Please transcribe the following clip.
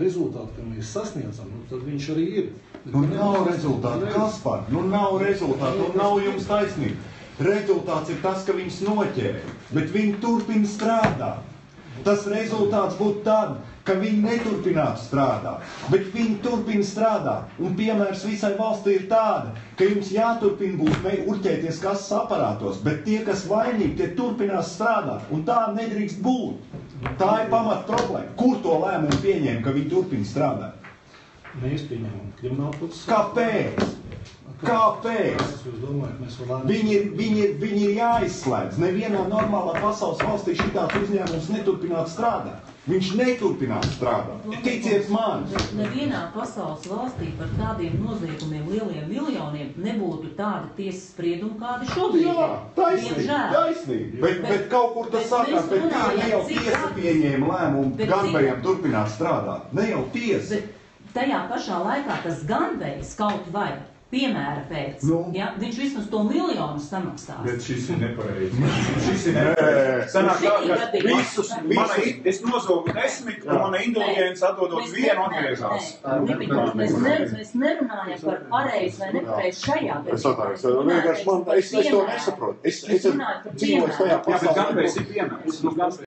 rezultātu, ka mēs sasniedzam, tad viņš arī ir. Nav rezultātu, Kaspar, nav rezultātu, nav jums taisnība. Rezultāts ir tas, ka viņus noķēra, bet viņi turpina strādāt. Tas rezultāts būtu tad, ka viņi neturpinātu strādāt, bet viņi turpina strādāt. Un piemērs visai valstī ir tāda, ka jums jāturpina būt urķēties kases aparātos, bet tie, kas vainīgi, tie turpinās strādāt. Un tā nedrīkst būt. Tā ir pamat problēma. Kur to lēmumu pieņēma, ka viņi turpina strādāt? Mēs pieņemam kriminālprocesu. Kāpēc? Kāpēc? Viņi ir jāizslēdz. Nevienā normālā pasaules valstī šitāds uzņēmums neturpināt strādāt. Viņš neturpināt strādāt. Ticiet man! Nevienā pasaules valstī par tādiem noziegumiem lieliem miljoniem nebūtu tāda tiesas sprieduma, kāda šobrīd. Jā, taisnīgi. Bet kaut kur tas sākās, bet ne jau tiesa pieņēma lēmumu Ganvejam turpināt strādāt. Ne jau tiesa. Bet tajā pašā laikā tas Ganvejs kaut vai piemēra pēc, ja, viņš vismaz to miljonu samaksās. Bet šis ir nepareizi. Šis ir nepareizi. Sanāk tā, ka visus, es nozogu 10, un mana indulģence atdodot vienu atgriezās. Mēs nerunājam par pareizi vai nepareizi šajā. Es to nesaprotu. Es dzīvoju tajā pasaulē. Jā, bet Ganvejs ir piemērs.